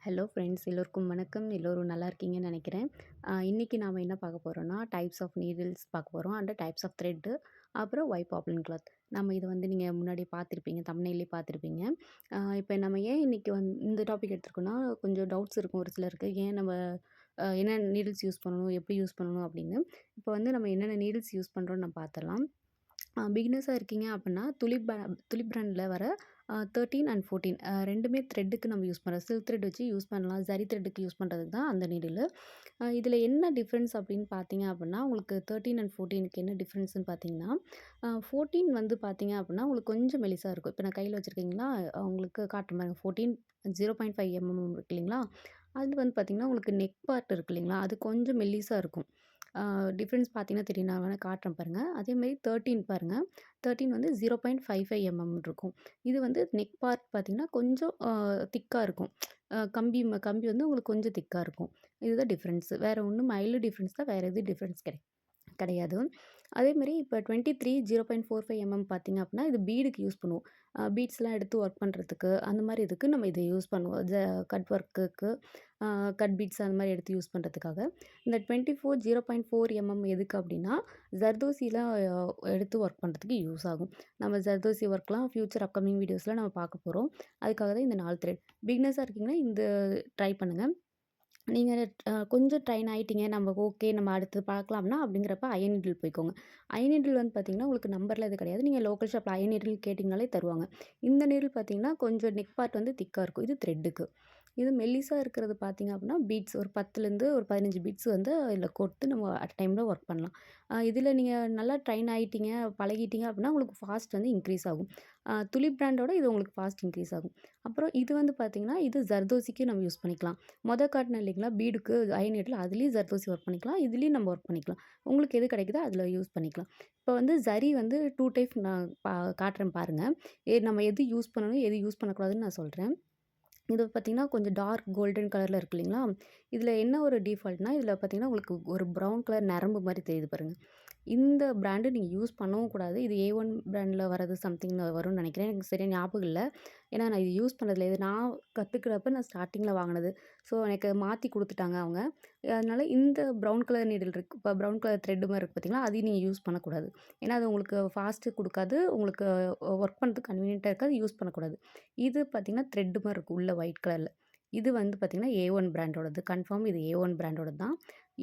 Hello friends, எல்லோருக்கும் வணக்கம். எல்லோரும் நல்லா இருக்கீங்கன்னு நினைக்கிறேன். இன்னைக்கு நாம என்ன பார்க்க போறோம்னா, டைப்ஸ் ஆஃப் நீடில்ஸ் பார்க்க போறோம். அண்ட் டைப்ஸ் ஆஃப் த்ரெட், அப்புறம் ஒய் பாப்லின் கிளாத். நம்ம இத வந்து நீங்க முன்னாடி பார்த்துருப்பீங்க. தம்ப்நெயில்லேயே பார்த்துருப்பீங்க. இப்ப நம்ம ஏன் இன்னைக்கு இந்த டாபிக் எடுத்துருக்கோம்னா, கொஞ்சம் டவுட்ஸ் இருக்கும் ஒரு சிலருக்கு. ஏன் நம்ம என்ன நீடில்ஸ் யூஸ் பண்ணணும், எப்படி யூஸ் பண்ணணும் அப்படின்னு. இப்போ வந்து நம்ம என்னென்ன நீடில்ஸ் யூஸ் பண்ணுறோம்னு நம்ம பார்த்துடலாம். பிகினர்ஸா இருக்கீங்க அப்படின்னா, துலிப் பிராண்ட்ல வர 13 அண்ட் 14 2மே த்ரெட்டுக்கு நம்ம யூஸ் பண்ணுறோம். சில்க் த்ரெட் வச்சு யூஸ் பண்ணலாம். ஜரி த்ரெட்டுக்கு யூஸ் பண்ணுறதுக்கு தான் அந்த நீடிலு. இதில என்ன டிஃப்ரென்ஸ் அப்படின்னு பார்த்தீங்க அப்படின்னா, உங்களுக்கு 13 அண்ட் 14க்கு என்ன டிஃப்ரென்ஸ்ன்னு பார்த்தீங்கன்னா, 14 வந்து பார்த்தீங்க அப்படின்னா, உங்களுக்கு கொஞ்சம் மெலிசா இருக்கும். இப்போ நான் கையில வச்சிருக்கீங்களா, உங்களுக்கு காட்டுறேன் பாருங்க. 14 0.5 இருக்கு இல்லைங்களா? அது வந்து பார்த்தீங்கன்னா, உங்களுக்கு நெக் பார்ட் இருக்கு இல்லைங்களா? அது கொஞ்சம் மெல்லிசா இருக்கும். டிஃப்ரென்ஸ் பார்த்தீங்கன்னா தெரியும். நான் வேணா காட்டுறேன் பாருங்க. அதேமாரி 13 பாருங்க. 13 வந்து 0.55 இருக்கும். இது வந்து நெக் பார்ட் பார்த்தீங்கன்னா, கொஞ்சம் திக்கா இருக்கும். கம்பி வந்து உங்களுக்கு கொஞ்சம் திக்கா இருக்கும். இதுதான் டிஃப்ரென்ஸ். வேற ஒண்ணும் மைல்டு டிஃப்ரென்ஸ் தான். வேற எதுவும் டிஃப்ரென்ஸ் கிடையாது. அதேமாரி இப்போ 23 0.45 பார்த்தீங்க அப்படின்னா, இது பீடுக்கு யூஸ் பண்ணுவோம். பீட்ஸ்லாம் எடுத்து ஒர்க் பண்ணுறதுக்கு, அந்த மாரி இதுக்கு நம்ம இத யூஸ் பண்ணுவோம். கட் ஒர்க்குக்கு, அ கட் பீட்ஸ் அந்த மாரி எடுத்து யூஸ் பண்ணுறதுக்காக. இந்த 24 0.4 எதுக்கு அப்படின்னா, ஜர்தோசிலாம் எடுத்து ஒர்க் பண்ணுறதுக்கு யூஸ் ஆகும். நம்ம ஜர்தோசி ஒர்க்லாம் ஃபியூச்சர் அப்கமிங் வீடியோஸ்ல நம்ம பார்க்க போறோம். அதுக்காக தான் இந்த 4 த்ரெட். பிகினர்ஸா இருக்கீங்கன்னா, இந்த ட்ரை பண்ணுங்க. நீங்க கொஞ்சம் ட்ரெயின் ஆயிட்டீங்க. நம்ம ஓகே நம்ம அடுத்து பார்க்கலாம்னா, அப்படிங்கிறப்ப அயர்ன் நீடில் போய்க்கோங்க. அயர்ன் நீடில் வந்து பார்த்தீங்கன்னா, உங்களுக்கு நம்பர்லாம் எதுவும் கிடையாது. நீங்க லோக்கல் ஷாப்ல அயர்ன் நீடில் கேட்டீங்கனாலே தருவாங்க. இந்த நீடில் பார்த்தீங்கன்னா, கொஞ்சம் நெக் பார்ட் வந்து திக்கா இருக்கும். இது த்ரெட்டுக்கு. இது மெல்லிசா இருக்கிறது பார்த்தீங்க அப்படின்னா, பீட்ஸ் ஒரு 10லேருந்து ஒரு 15 பீட்ஸ் வந்து இதில கோர்த்து நம்ம அட் டைம்ல ஒர்க் பண்ணலாம். இதில நீங்க நல்லா ட்ரெயின் ஆயிட்டீங்க, பழகிட்டீங்க அப்படின்னா, உங்களுக்கு ஃபாஸ்ட் வந்து இன்க்ரீஸ் ஆகும். துலிப் பிராண்டோட இது உங்களுக்கு ஃபாஸ்ட் இன்க்ரீஸ் ஆகும். அப்புறம் இது வந்து பார்த்தீங்கன்னா, இது ஜர்தோசிக்கு நம்ம யூஸ் பண்ணிக்கலாம். காட்டினேன் இல்லைங்களா? பீடுக்கு அயர்ன் நீடில் அதுலயும் ஜர்தோசி ஒர்க் பண்ணிக்கலாம். இதுலயும் நம்ம ஒர்க் பண்ணிக்கலாம். உங்களுக்கு எது கிடைக்குதோ அதில யூஸ் பண்ணிக்கலாம். இப்போ வந்து ஜரி வந்து 2 டைப் நான் காட்டுறேன் பாருங்க. நம்ம எது யூஸ் பண்ணணும், எது யூஸ் பண்ணக்கூடாதுன்னு நான் சொல்றேன். இது பார்த்தீங்கன்னா, கொஞ்சம் டார்க் கோல்டன் கலர்ல இருக்கு இல்லைங்களா? இதில என்ன ஒரு டிஃபால்ட்னா, இதில பார்த்தீங்கன்னா, உங்களுக்கு ஒரு ப்ரவுன் கலர் நரம்பு மாரி தெரியுது பாருங்க. இந்த பிராண்டு நீங்க யூஸ் பண்ணவும் கூடாது. இது ஏ1 பிராண்ட்ல வரது சம்திங் வரும்னு நெனைக்கிறேன். எனக்கு சரியா ஞாபகம் இல்ல. ஏன்னா நான் இது யூஸ் பண்ணதில்ல. இது நான் கத்துக்கிறப்ப நான் ஸ்டார்ட்டிங்ல வாங்குனது. ஸோ எனக்கு மாத்தி குடுத்துட்டாங்க அவங்க. அதனால இந்த ப்ரவுன் கலர் நீடில் இருக்கு. இப்ப ப்ரவுன் கலர் த்ரெட் மாரி இருக்கு பார்த்தீங்களா? அதையும் நீங்க யூஸ் பண்ணக்கூடாது. ஏன்னா அது உங்களுக்கு ஃபாஸ்ட்டு குடுக்காது. உங்களுக்கு ஒர்க் பண்ணுறதுக்கு கன்வீனியன்ட்டா இருக்காது. யூஸ் பண்ணக்கூடாது. இது பார்த்தீங்கன்னா, த்ரெட் மாரி இருக்கும். உள்ள ஒயிட் கலர்ல. இது வந்து பார்த்தீங்கன்னா, ஏ1 பிராண்டோடது. கன்ஃபார்ம் இது ஏ1 பிராண்டோடது தான்.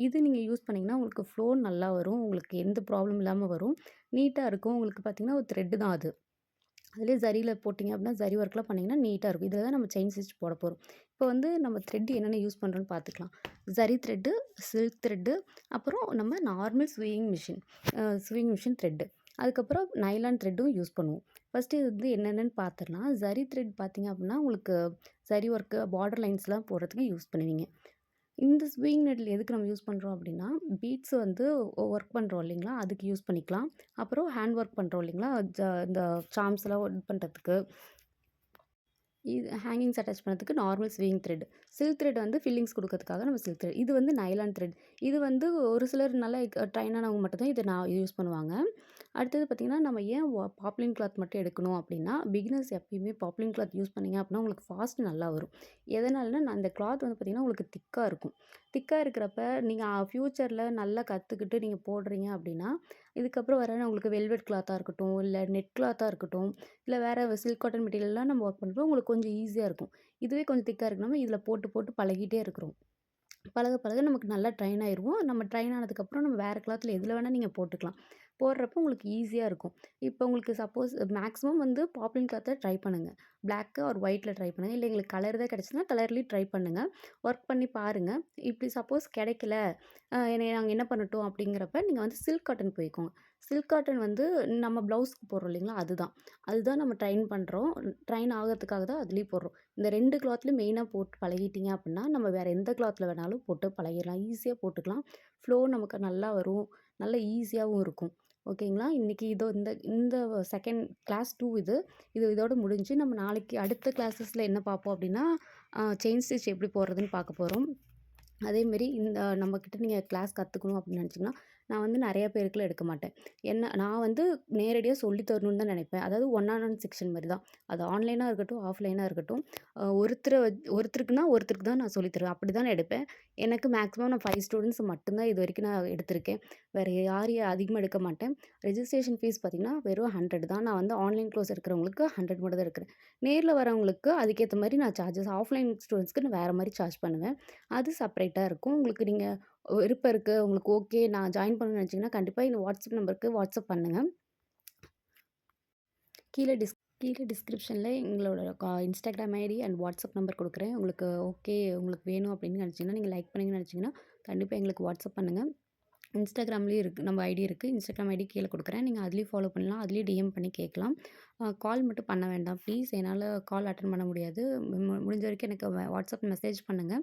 இது நீங்க யூஸ் பண்ணீங்கன்னா, உங்களுக்கு ஃப்ளோ நல்லா வரும். உங்களுக்கு எந்த ப்ராப்ளம் இல்லாம வரும். நீட்டா இருக்கும். உங்களுக்கு பார்த்தீங்கன்னா, ஒரு த்ரெட் தான் அது. அதிலேயே ஜரியில போட்டீங்க அப்படின்னா, ஜரி ஒர்க்லாம் பண்ணீங்கன்னா நீட்டா இருக்கும். இதில தான் நம்ம செயின் ஸ்டிச் போட போறோம். இப்போ வந்து நம்ம த்ரெட் என்னென்ன யூஸ் பண்றோம்ன்னு பார்த்துக்கலாம். ஜரி த்ரெட்டு, சில்க் த்ரெட்டு, அப்புறம் நம்ம நார்மல் ஸ்வியிங் மிஷின் த்ரெட்டு. அதுக்கப்புறம் நைலான் த்ரெட்டும் யூஸ் பண்ணுவோம். ஃபர்ஸ்ட்டு இது வந்து என்னென்னன்னு பார்த்துரலாம். ஜரி த்ரெட் பார்த்தீங்க அப்படின்னா, உங்களுக்கு ஜரி ஒர்க்கு, பார்டர் லைன்ஸ்லாம் போடுறதுக்கு யூஸ் பண்ணுவீங்க. இந்த ஸ்விங் நீடில் எதுக்கு நம்ம யூஸ் பண்ணுறோம் அப்படின்னா, பீட்ஸ் வந்து ஒர்க் பண்ணுறோம் இல்லைங்களா? அதுக்கு யூஸ் பண்ணிக்கலாம். அப்புறம் ஹேண்ட் ஒர்க் பண்ணுறோம் இல்லைங்களா? இந்த சார்ம்ஸ்லாம் இது பண்ணுறதுக்கு, இது ஹேங்கிங்ஸ் அட்டாச் பண்ணதுக்கு normal swing thread. Silk thread வந்து ஃபில்லிங்ஸ் குடுக்கறதுக்காக நம்ம சில்க் த்ரெட். இது வந்து நைலான் த்ரெட். இது வந்து ஒரு சிலர் நல்லா ட்ரெயின் ஆனவங்க மட்டும் தான் இத யூஸ் பண்ணுவாங்க. அடுத்தது பார்த்தீங்கன்னா, நம்ம ஏன் பாப்லின் கிளாத் மட்டும் எடுக்கணும் அப்படின்னா, பிகினர்ஸ் எப்பயுமே பாப்லின் கிளாத் யூஸ் பண்ணீங்க அப்படின்னா, உங்களுக்கு ஃபாஸ்ட் நல்லா வரும். எதனாலனா, நான் அந்த கிளாத் வந்து பார்த்தீங்கன்னா, உங்களுக்கு திக்கா இருக்கும். திக்கா இருக்கிறப்ப, நீங்க ஃபியூச்சர்ல நல்லா கத்துக்கிட்டு நீங்க போடுறீங்க அப்படின்னா, இதுக்கப்புறம் வர உங்களுக்கு வெல்வெட் கிளாத்தா இருக்கட்டும், இல்ல நெட் கிளாத்தா இருக்கட்டும், இல்ல வேற சில்க் காட்டன் மெட்டீரியல்லாம் நம்ம ஒர்க் பண்றப்போ உங்களுக்கு கொஞ்சம் ஈஸியா இருக்கும். இதுவே கொஞ்சம் திக்கா இருக்குன்னா, இதில போட்டு போட்டு பழகிட்டே இருக்கிறோம். பழக பழக நமக்கு நல்லா ட்ரெயின் ஆயிருவோம். நம்ம ட்ரெயின் ஆனதுக்கப்புறம் நம்ம வேற கிளாத்ல எதுல வேணா நீங்க போட்டுக்கலாம். போடுறப்போ உங்களுக்கு ஈஸியா இருக்கும். இப்போ உங்களுக்கு சப்போஸ் மேக்ஸிமம் வந்து பாப்லின் கிளாத்த ட்ரை பண்ணுங்க. பிளாக் ஆர் ஒயிட்ல ட்ரை பண்ணுங்க. இல்ல எங்களுக்கு கலர் தான் கிடைச்சதுன்னா கலர்லயும் ட்ரை பண்ணுங்க. ஒர்க் பண்ணி பாருங்க. இப்படி சப்போஸ் கிடைக்கல, நாங்க என்ன பண்ணட்டும் அப்படிங்கிறப்ப நீங்க வந்து சில்க் காட்டன் போய்க்கோங்க. சில்க் காட்டன் வந்து நம்ம ப்ளவுஸ்க்கு போடுறோம் இல்லைங்களா? அதுதான். அதுதான் நம்ம ட்ரெயின் பண்றோம். ட்ரெயின் ஆகறதுக்காக தான் அதிலயும் போடுறோம். இந்த 2 கிளாத்லயும் மெயினா போட்டு பழகிட்டீங்க அப்படின்னா, நம்ம வேற எந்த கிளாத்ல வேணாலும் போட்டு பழகிடலாம். ஈஸியா போட்டுக்கலாம். ஃப்ளோ நமக்கு நல்லா வரும். நல்லா ஈஸியாவும் இருக்கும். ஓகேங்களா? இன்னைக்கு இதோ இந்த இந்த செகண்ட் கிளாஸ் 2 இது. இதோட முடிஞ்சு. நம்ம நாளைக்கு அடுத்த கிளாஸஸ்ல என்ன பார்ப்போம் அப்படின்னா, செயின் ஸ்டிச் எப்படி போடுறதுன்னு பார்க்க போறோம். அதேமாரி இந்த நம்மகிட்ட நீங்க கிளாஸ் கத்துக்கணும் அப்படின்னு நினச்சீங்கன்னா, நான் வந்து நெறைய பேருக்குலாம் எடுக்க மாட்டேன். நான் வந்து நேரடியா சொல்லி தரணும்னு தான் நெனைப்பேன். அதாவது ஒன் ஆன் ஒன் செக்ஷன் மாரி தான். அது ஆன்லைனா இருக்கட்டும், ஆஃப்லைனா இருக்கட்டும். ஒருத்தருக்கு தான் நான் சொல்லி தருவேன். அப்படி தான் நான் எடுப்பேன். எனக்கு மேக்ஸிமம் நான் 5 ஸ்டூடண்ட்ஸ் மட்டும் தான் இதுவரைக்கும் நான் எடுத்திருக்கேன். வேற யாரையும் அதிகமா எடுக்க மாட்டேன். ரெஜிஸ்ட்ரேஷன் ஃபீஸ் பார்த்தீங்கன்னா, வெறும் 100 தான். நான் வந்து ஆன்லைன் கோர்ஸ் இருக்கிறவங்களுக்கு 100 மட்டும் தான் எடுக்கிறேன். நேர்ல வரவங்களுக்கு அதுக்கேத்த மாரி நான் சார்ஜஸ் ஆஃப்லைன் ஸ்டூடண்ட்ஸ்க்கு நான் வேற மாரி சார்ஜ் பண்ணுவேன். அது செப்பரேட்டா இருக்கும். உங்களுக்கு நீங்க விருப்பம் இருக்கு, உங்களுக்கு ஓகே நான் ஜாயின் பண்ணணும்னு நெனச்சீங்கன்னா, கண்டிப்பா இந்த வாட்ஸ்அப் நம்பருக்கு வாட்ஸ்அப் பண்ணுங்க. கீழ கீழ டிஸ்கிரிப்ஷன்ல எங்களோட Instagram ID and WhatsApp number குடுக்குறேன். உங்களுக்கு ஓகே, உங்களுக்கு வேணும் அப்படின்னு நெனச்சீங்கன்னா, நீங்க லைக் பண்ணீங்கன்னு நெனச்சீங்கன்னா, கண்டிப்பா எங்களுக்கு வாட்ஸ்அப் பண்ணுங்க. இன்ஸ்டாகிராம்லயும் இருக்கு. நம்ம ஐடி இருக்கு. இன்ஸ்டாகிராம் ஐடி கீழ குடுக்குறேன். நீங்க அதிலயும் ஃபாலோ பண்ணலாம். அதிலயும் டிஎம் பண்ணி கேட்கலாம். கால் மட்டும் பண்ண வேண்டாம் ப்ளீஸ். என்னால கால் அட்டெண்ட் பண்ண முடியாது. முடிஞ்ச வரைக்கும் எனக்கு வாட்ஸ்அப் மெசேஜ் பண்ணுங்க.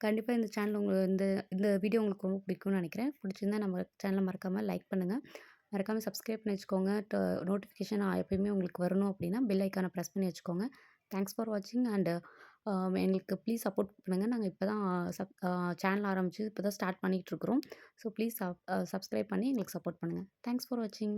கண்டிப்பா இந்த சேனல் இந்த இந்த வீடியோ உங்களுக்கு ரொம்ப பிடிக்கும்னு நெனைக்கிறேன். பிடிச்சிருந்தா நம்ம சேனல மறக்காம லைக் பண்ணுங்க. மறக்காம சப்ஸ்கிரைப் பண்ணி வச்சுக்கோங்க. நோட்டிஃபிகேஷன் எப்பயுமே உங்களுக்கு வரணும் அப்படின்னா, பெல் ஐக்கான பிரஸ் பண்ணி வச்சுக்கோங்க. தேங்க்ஸ் ஃபார் வாட்சிங் அண்ட் எங்களுக்கு ப்ளீஸ் சப்போர்ட் பண்ணுங்க. நாங்க இப்ப தான் சேனல் ஆரம்பிச்சு இப்ப தான் ஸ்டார்ட் பண்ணிட்டுருக்குறோம். ஸோ ப்ளீஸ் சப்ஸ்கிரைப் பண்ணி எங்களுக்கு சப்போர்ட் பண்ணுங்க. தேங்க்ஸ் ஃபார் வாட்சிங்.